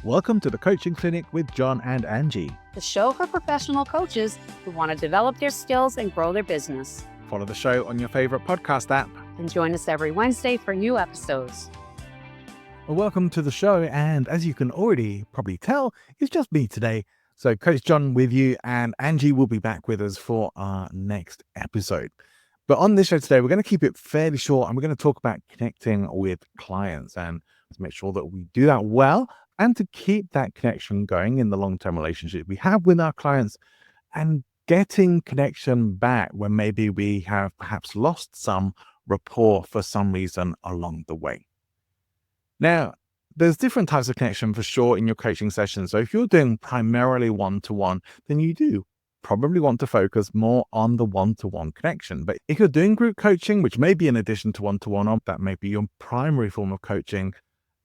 Welcome to the Coaching Clinic with John and Angie. The show for professional coaches who want to develop their skills and grow their business. Follow the show on your favorite podcast app. And join us every Wednesday for new episodes. Well, welcome to the show. And as you can already probably tell, it's just me today. So Coach John with you, and Angie will be back with us for our next episode. But on this show today, we're going to keep it fairly short, and we're going to talk about connecting with clients and to make sure that we do that well and to keep that connection going in the long-term relationship we have with our clients, and getting connection back when maybe we have perhaps lost some rapport for some reason along the way. Now, there's different types of connection for sure in your coaching sessions. So if you're doing primarily one-to-one, then you do probably want to focus more on the one-to-one connection. But if you're doing group coaching, which may be in addition to one-to-one, or that may be your primary form of coaching,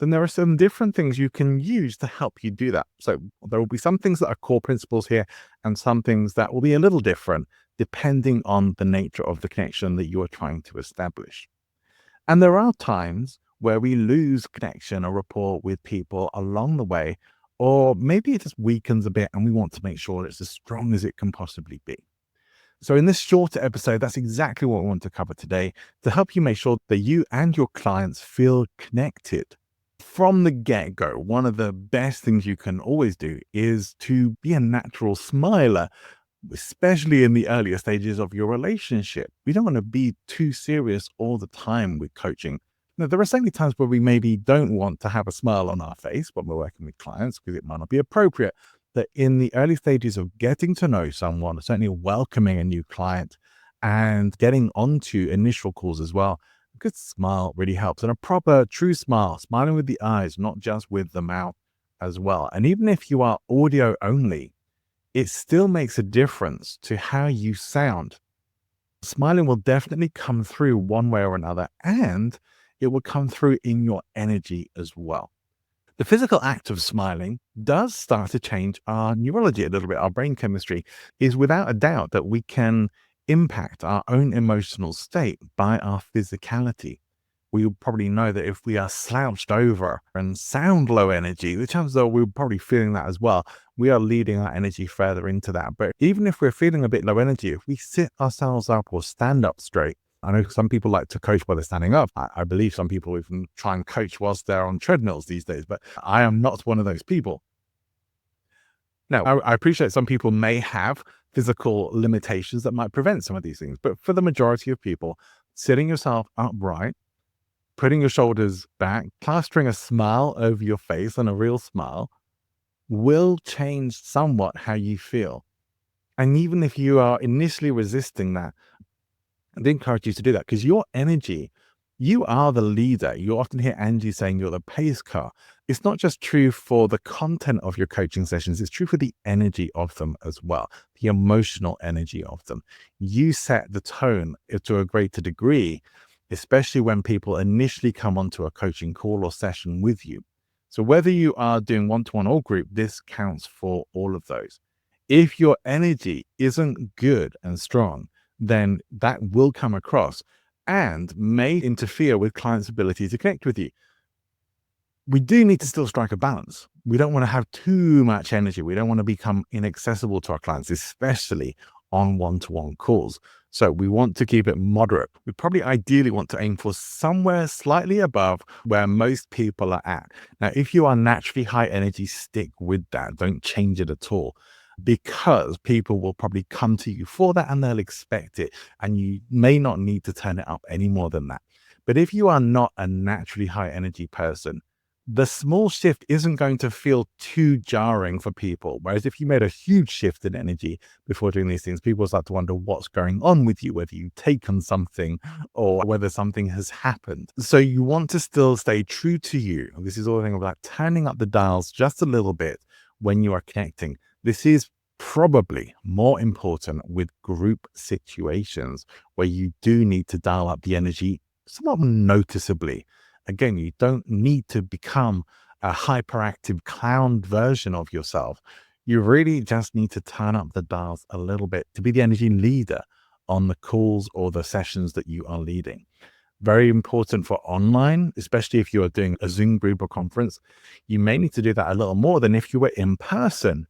then there are some different things you can use to help you do that. So there will be some things that are core principles here and some things that will be a little different depending on the nature of the connection that you are trying to establish. And there are times where we lose connection or rapport with people along the way, or maybe it just weakens a bit and we want to make sure it's as strong as it can possibly be. So in this shorter episode, that's exactly what we want to cover today, to help you make sure that you and your clients feel connected. From the get-go, one of the best things you can always do is to be a natural smiler, especially in the earlier stages of your relationship. We don't want to be too serious all the time with coaching. Now, there are certainly times where we maybe don't want to have a smile on our face when we're working with clients because it might not be appropriate. That in the early stages of getting to know someone, certainly welcoming a new client and getting onto initial calls as well, a good smile really helps. And a proper, true smile, smiling with the eyes, not just with the mouth as well. And even if you are audio only, it still makes a difference to how you sound. Smiling will definitely come through one way or another, and it will come through in your energy as well. The physical act of smiling does start to change our neurology a little bit. Our brain chemistry is without a doubt that we can impact our own emotional state by our physicality. We probably know that if we are slouched over and sound low energy, the chances are we're probably feeling that as well. We are leading our energy further into that. But even if we're feeling a bit low energy, if we sit ourselves up or stand up straight, I know some people like to coach while they're standing up. I believe some people even try and coach whilst they're on treadmills these days, but I am not one of those people. Now, I appreciate some people may have physical limitations that might prevent some of these things, but for the majority of people, sitting yourself upright, putting your shoulders back, plastering a smile over your face, and a real smile will change somewhat how you feel. And even if you are initially resisting that, I'd encourage you to do that, because your energy, you are the leader. You often hear Angie saying you're the pace car. It's not just true for the content of your coaching sessions, it's true for the energy of them as well, the emotional energy of them. You set the tone to a greater degree, especially when people initially come onto a coaching call or session with you. So whether you are doing one-to-one or group, this counts for all of those. If your energy isn't good and strong, then that will come across and may interfere with clients' ability to connect with you. We do need to still strike a balance. We don't want to have too much energy. We don't want to become inaccessible to our clients, especially on one-to-one calls. So we want to keep it moderate. We probably ideally want to aim for somewhere slightly above where most people are at. Now, if you are naturally high energy, stick with that. Don't change it at all, because people will probably come to you for that and they'll expect it. And you may not need to turn it up any more than that. But if you are not a naturally high energy person, the small shift isn't going to feel too jarring for people. Whereas if you made a huge shift in energy before doing these things, people start to wonder what's going on with you, whether you've taken something or whether something has happened. So you want to still stay true to you. This is all the thing about turning up the dials just a little bit when you are connecting. This is probably more important with group situations where you do need to dial up the energy somewhat noticeably. Again, you don't need to become a hyperactive clown version of yourself. You really just need to turn up the dials a little bit to be the energy leader on the calls or the sessions that you are leading. Very important for online, especially if you are doing a Zoom group or conference. You may need to do that a little more than if you were in person,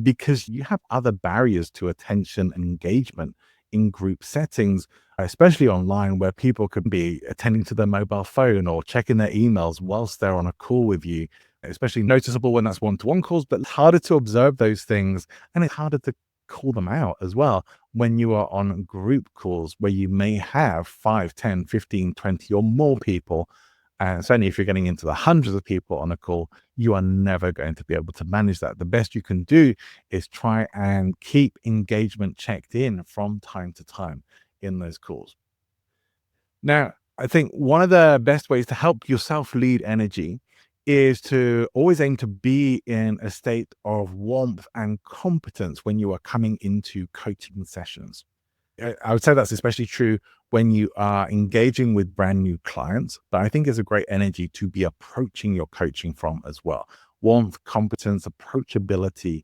because you have other barriers to attention and engagement in group settings, especially online, where people could be attending to their mobile phone or checking their emails whilst they're on a call with you. Especially noticeable when that's one-to-one calls, but harder to observe those things, and it's harder to call them out as well when you are on group calls where you may have 5, 10, 15, 20 or more people. And certainly if you're getting into the hundreds of people on a call, you are never going to be able to manage that. The best you can do is try and keep engagement checked in from time to time in those calls. Now, I think one of the best ways to help yourself lead energy is to always aim to be in a state of warmth and competence when you are coming into coaching sessions. I would say that's especially true when you are engaging with brand new clients, but I think it's a great energy to be approaching your coaching from as well. Warmth, competence, approachability,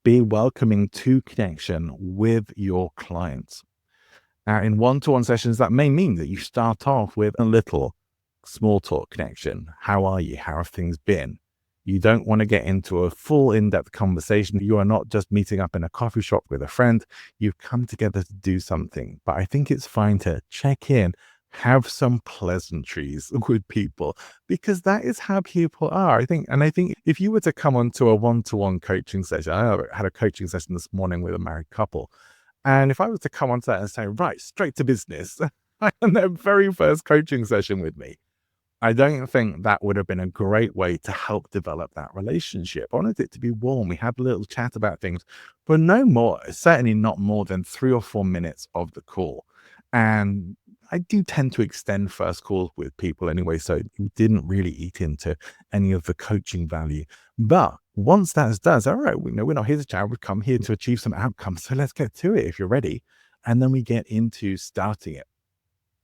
be welcoming to connection with your clients. Now, in one-to-one sessions, that may mean that you start off with a little small talk connection. How are you? How have things been? You don't want to get into a full in-depth conversation. You are not just meeting up in a coffee shop with a friend. You've come together to do something. But I think it's fine to check in, have some pleasantries with people, because that is how people are. I think if you were to come onto a one-to-one coaching session, I had a coaching session this morning with a married couple. And if I was to come onto that and say, right, straight to business, on their very first coaching session with me, I don't think that would have been a great way to help develop that relationship. I wanted it to be warm. We had a little chat about things, but no more, certainly not more than 3 or 4 minutes of the call. And I do tend to extend first calls with people anyway, so it didn't really eat into any of the coaching value. But once that's done, all right, we know we're not here to chat, we've come here to achieve some outcomes. So let's get to it if you're ready. And then we get into starting it.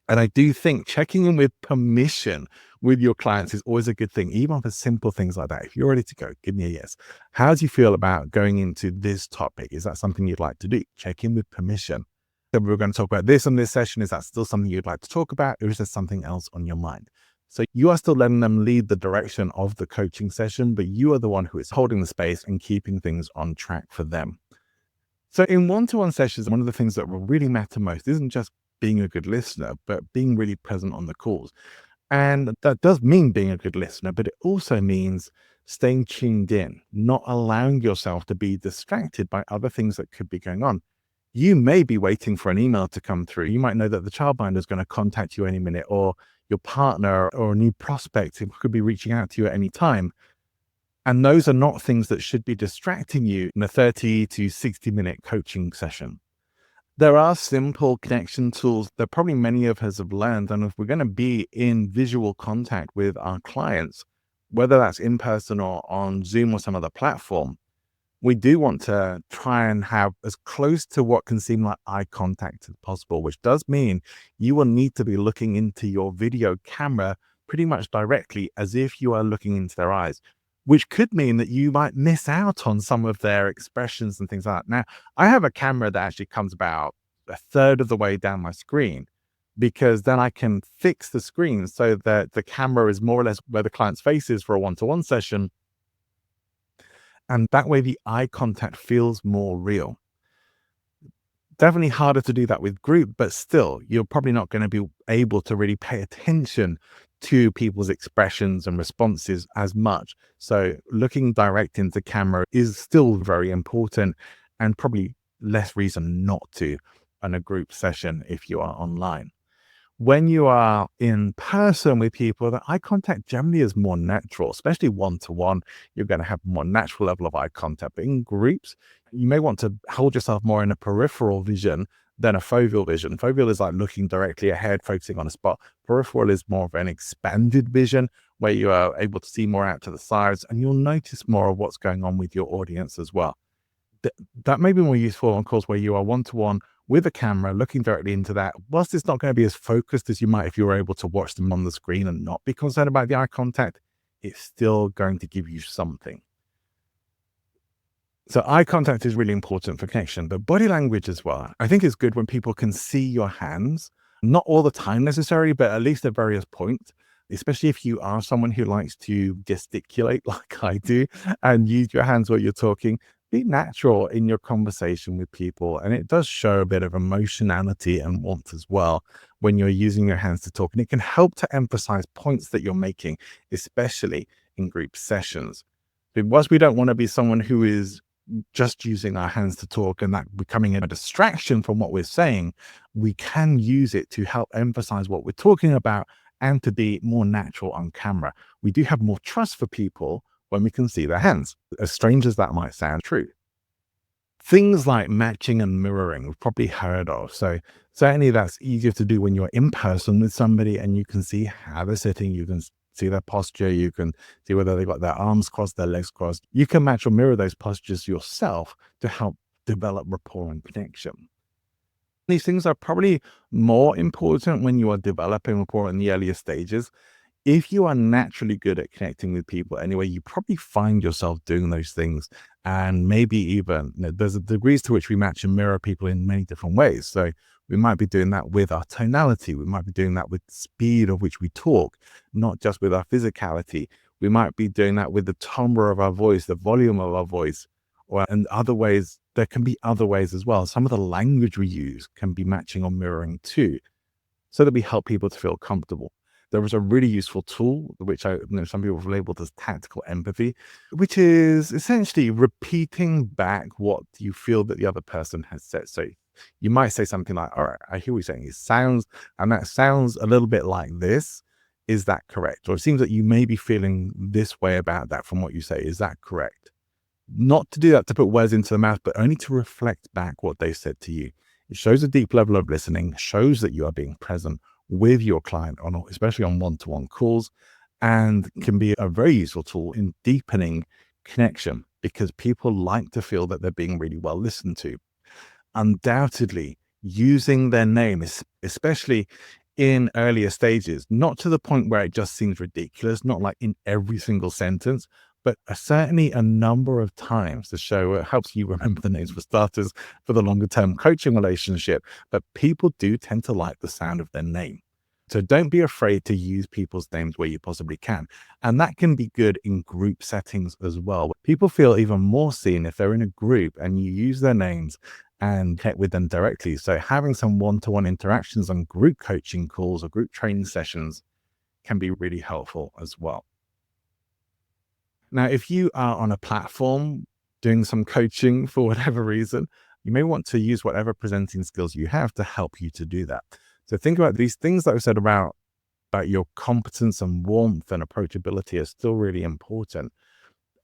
And I do think checking in with permission with your clients is always a good thing, even for simple things like that. If you're ready to go, give me a yes. How do you feel about going into this topic? Is that something you'd like to do? Check in with permission. So we're going to talk about this on this session. Is that still something you'd like to talk about, or is there something else on your mind? So you are still letting them lead the direction of the coaching session, but you are the one who is holding the space and keeping things on track for them. So in one-to-one sessions, one of the things that will really matter most isn't just being a good listener, but being really present on the calls. And that does mean being a good listener, but it also means staying tuned in, not allowing yourself to be distracted by other things that could be going on. You may be waiting for an email to come through. You might know that the childminder is going to contact you any minute, or your partner or a new prospect who could be reaching out to you at any time. And those are not things that should be distracting you in a 30 to 60-minute coaching session. There are simple connection tools that probably many of us have learned. And if we're going to be in visual contact with our clients, whether that's in person or on Zoom or some other platform, we do want to try and have as close to what can seem like eye contact as possible, which does mean you will need to be looking into your video camera pretty much directly as if you are looking into their eyes, which could mean that you might miss out on some of their expressions and things like that. Now, I have a camera that actually comes about a third of the way down my screen, because then I can fix the screen so that the camera is more or less where the client's face is for a one-to-one session. And that way the eye contact feels more real. Definitely harder to do that with group, but still, you're probably not going to be able to really pay attention to people's expressions and responses as much. So looking direct into camera is still very important, and probably less reason not to on a group session if you are online. When you are in person with people, the eye contact generally is more natural, especially one-to-one. You're going to have more natural level of eye contact. But in groups, you may want to hold yourself more in a peripheral vision than a foveal vision. Foveal is like looking directly ahead, focusing on a spot. Peripheral is more of an expanded vision where you are able to see more out to the sides, and you'll notice more of what's going on with your audience as well. That may be more useful on calls where you are one-to-one with a camera looking directly into that. Whilst it's not going to be as focused as you might if you were able to watch them on the screen and not be concerned about the eye contact, it's still going to give you something. So eye contact is really important for connection, but body language as well. I think it's good when people can see your hands Not all the time necessarily, but at least at various points, especially if you are someone who likes to gesticulate like I do and use your hands while you're talking. Be natural in your conversation with people. And it does show a bit of emotionality and warmth as well when you're using your hands to talk. And it can help to emphasize points that you're making, especially in group sessions. But whilst we don't want to be someone who is just using our hands to talk and that becoming a distraction from what we're saying, we can use it to help emphasize what we're talking about and to be more natural on camera. We do have more trust for people when we can see their hands, as strange as that might sound. True. Things like matching and mirroring, we've probably heard of. So certainly that's easier to do when you're in person with somebody and you can see how they're sitting. You can see their posture. You can see whether they've got their arms crossed, their legs crossed. You can match or mirror those postures yourself to help develop rapport and connection. These things are probably more important when you are developing rapport in the earlier stages. If you are naturally good at connecting with people anyway, you probably find yourself doing those things. And maybe even, there's degrees to which we match and mirror people in many different ways. So we might be doing that with our tonality. We might be doing that with the speed of which we talk, not just with our physicality. We might be doing that with the timbre of our voice, the volume of our voice, and other ways. There can be other ways as well. Some of the language we use can be matching or mirroring too, so that we help people to feel comfortable. There was a really useful tool, which some people have labeled as tactical empathy, which is essentially repeating back what you feel that the other person has said. So you might say something like, all right, I hear what you're saying. That sounds a little bit like this. Is that correct? Or it seems that you may be feeling this way about that from what you say. Is that correct? Not to do that to put words into the mouth, but only to reflect back what they said to you. It shows a deep level of listening, shows that you are being present with your client, especially on one-to-one calls, and can be a very useful tool in deepening connection because people like to feel that they're being really well listened to. Undoubtedly, using their name, especially in earlier stages, not to the point where it just seems ridiculous, not like in every single sentence, but certainly a number of times to show it helps you remember the names for starters for the longer term coaching relationship. But people do tend to like the sound of their name. So don't be afraid to use people's names where you possibly can. And that can be good in group settings as well. People feel even more seen if they're in a group and you use their names and connect with them directly. So having some one-to-one interactions on group coaching calls or group training sessions can be really helpful as well. Now, if you are on a platform doing some coaching for whatever reason, you may want to use whatever presenting skills you have to help you to do that. So think about these things that I've said about your competence and warmth and approachability are still really important.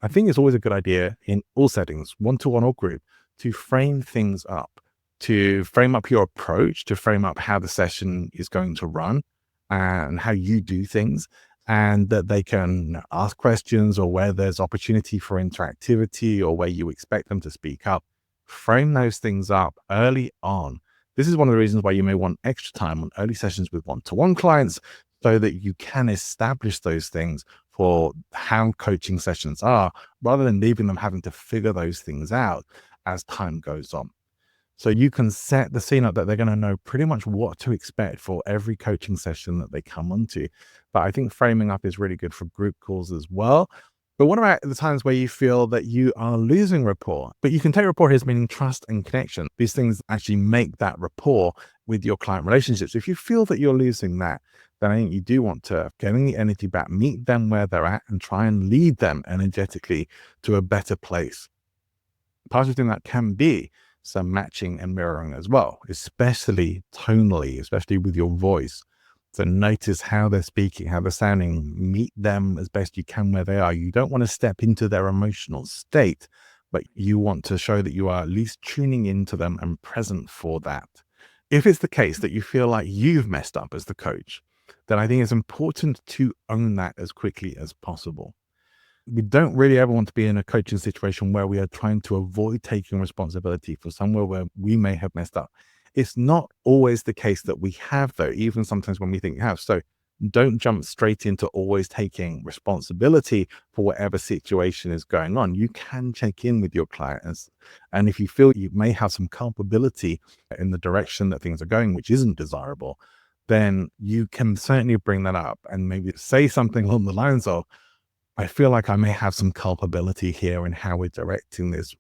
I think it's always a good idea in all settings, one-to-one or group, to frame things up, to frame up your approach, to frame up how the session is going to run and how you do things, and that they can ask questions or where there's opportunity for interactivity or where you expect them to speak up. Frame those things up early on. This is one of the reasons why you may want extra time on early sessions with one-to-one clients so that you can establish those things for how coaching sessions are, rather than leaving them having to figure those things out as time goes on. So you can set the scene up that they're going to know pretty much what to expect for every coaching session that they come onto. But I think framing up is really good for group calls as well. But what about the times where you feel that you are losing rapport? But you can take rapport here as meaning trust and connection. These things actually make that rapport with your client relationships. If you feel that you're losing that, then I think you do want to get the energy back, meet them where they're at, and try and lead them energetically to a better place. Part of doing that can be some matching and mirroring as well, especially tonally, especially with your voice. So notice how they're speaking, how they're sounding, meet them as best you can where they are. You don't want to step into their emotional state, but you want to show that you are at least tuning into them and present for that. If it's the case that you feel like you've messed up as the coach, then I think it's important to own that as quickly as possible. We don't really ever want to be in a coaching situation where we are trying to avoid taking responsibility for somewhere where we may have messed up. It's not always the case that we have, though, even sometimes when we think we have. So don't jump straight into always taking responsibility for whatever situation is going on. You can check in with your clients. And if you feel you may have some culpability in the direction that things are going, which isn't desirable, then you can certainly bring that up and maybe say something along the lines of, I feel like I may have some culpability here in how we're directing this.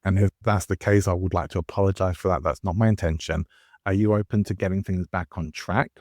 And if that's the case, I would like to apologize for that. That's not my intention. Are you open to getting things back on track?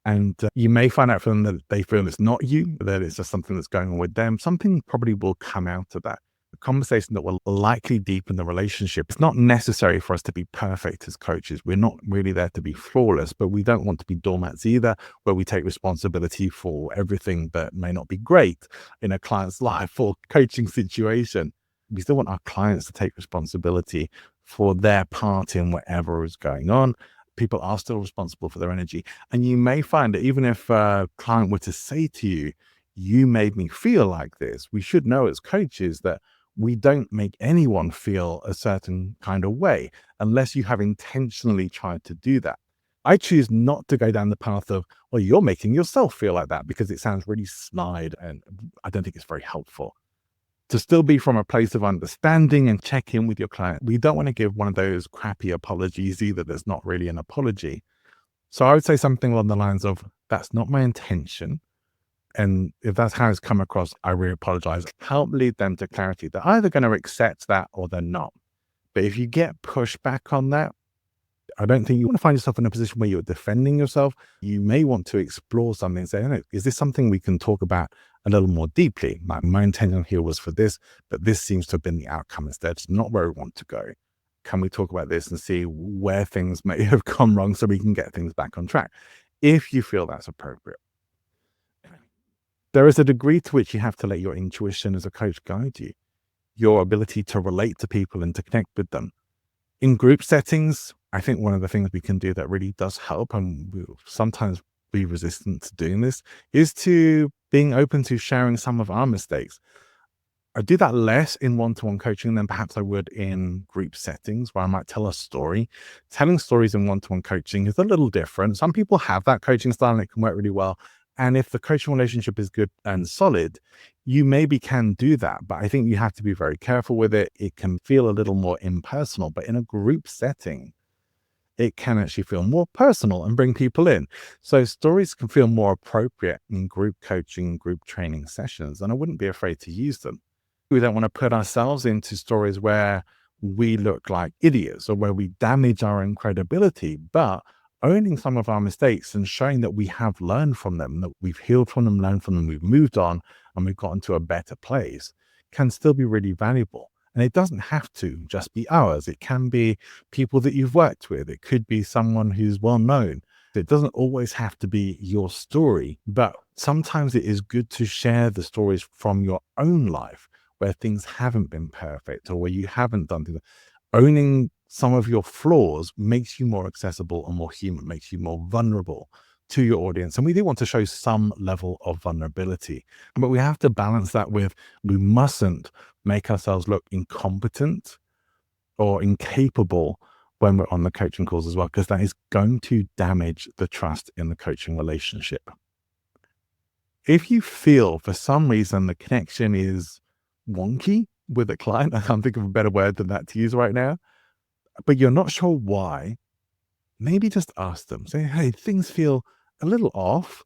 And you may find out from them that they feel it's not you, that it's just something that's going on with them. Something probably will come out of that. A conversation that will likely deepen the relationship. It's not necessary for us to be perfect as coaches. We're not really there to be flawless, but we don't want to be doormats either, where we take responsibility for everything that may not be great in a client's life or coaching situation. We still want our clients to take responsibility for their part in whatever is going on. People are still responsible for their energy. And you may find that even if a client were to say to you, you made me feel like this, we should know as coaches that we don't make anyone feel a certain kind of way unless you have intentionally tried to do that. I choose not to go down the path of, well, you're making yourself feel like that, because it sounds really snide and I don't think it's very helpful. To still be from a place of understanding and check in with your client. We don't want to give one of those crappy apologies either that's not really an apology. So I would say something along the lines of, that's not my intention. And if that's how it's come across, I really apologize. Help lead them to clarity. They're either going to accept that or they're not. But if you get pushback on that, I don't think you want to find yourself in a position where you're defending yourself. You may want to explore something and say, oh, is this something we can talk about a little more deeply? My intention here was for this, but this seems to have been the outcome instead. It's not where we want to go. Can we talk about this and see where things may have gone wrong so we can get things back on track? If you feel that's appropriate. There is a degree to which you have to let your intuition as a coach guide you, your ability to relate to people and to connect with them. In group settings, I think one of the things we can do that really does help, and we'll sometimes be resistant to doing this, is to being open to sharing some of our mistakes. I do that less in one-to-one coaching than perhaps I would in group settings, where I might tell a story. Telling stories in one-to-one coaching is a little different. Some people have that coaching style and it can work really well. And if the coaching relationship is good and solid, you maybe can do that. But I think you have to be very careful with it. It can feel a little more impersonal, but in a group setting, it can actually feel more personal and bring people in. So stories can feel more appropriate in group coaching, group training sessions, and I wouldn't be afraid to use them. We don't want to put ourselves into stories where we look like idiots or where we damage our own credibility, but owning some of our mistakes and showing that we have learned from them, that we've healed from them, learned from them, we've moved on, and we've gotten to a better place, can still be really valuable. And it doesn't have to just be ours. It can be people that you've worked with. It could be someone who's well known. It doesn't always have to be your story, but sometimes it is good to share the stories from your own life where things haven't been perfect or where you haven't done things. Owning some of your flaws makes you more accessible and more human, makes you more vulnerable to your audience. And we do want to show some level of vulnerability, but we have to balance that with, we mustn't make ourselves look incompetent or incapable when we're on the coaching calls as well, because that is going to damage the trust in the coaching relationship. If you feel for some reason the connection is wonky with a client, I can't think of a better word than that to use right now, but you're not sure why, maybe just ask them. Say, hey, things feel a little off.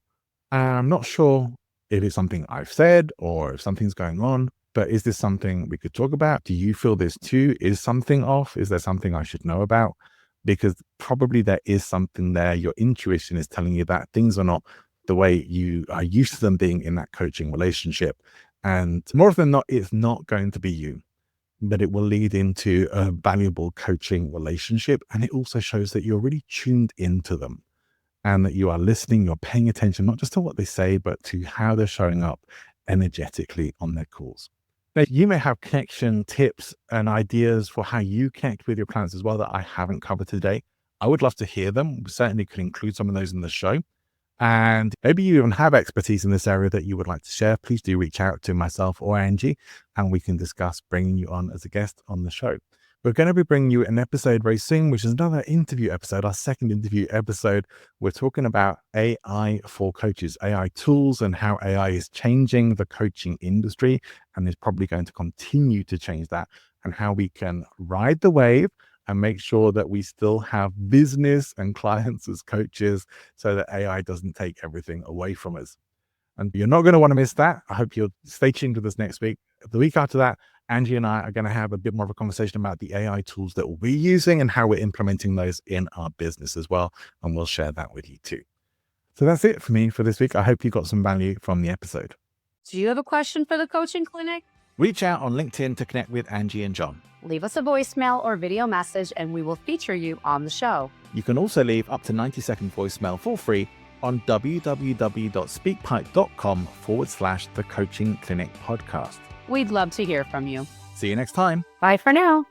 I'm not sure if it's something I've said or if something's going on, but is this something we could talk about? Do you feel this too? Is something off? Is there something I should know about? Because probably there is something there. Your intuition is telling you that things are not the way you are used to them being in that coaching relationship. And more often than not, it's not going to be you, but it will lead into a valuable coaching relationship. And it also shows that you're really tuned into them and that you are listening, you're paying attention, not just to what they say, but to how they're showing up energetically on their calls. Now, you may have connection tips and ideas for how you connect with your clients as well that I haven't covered today. I would love to hear them. We certainly could include some of those in the show. And maybe you even have expertise in this area that you would like to share. Please do reach out to myself or Angie, and we can discuss bringing you on as a guest on the show. We're going to be bringing you an episode very soon, which is another interview episode, our second interview episode. We're talking about AI for coaches, AI tools, and how AI is changing the coaching industry and is probably going to continue to change that, and how we can ride the wave and make sure that we still have business and clients as coaches so that AI doesn't take everything away from us. And you're not going to want to miss that. I hope you'll stay tuned with us next week. The week after that, Angie and I are going to have a bit more of a conversation about the AI tools that we're using and how we're implementing those in our business as well. And we'll share that with you too. So that's it for me for this week. I hope you got some value from the episode. Do you have a question for the coaching clinic? Reach out on LinkedIn to connect with Angie and John. Leave us a voicemail or video message and we will feature you on the show. You can also leave up to 90-second voicemail for free on www.speakpipe.com/the Coaching Clinic podcast. We'd love to hear from you. See you next time. Bye for now.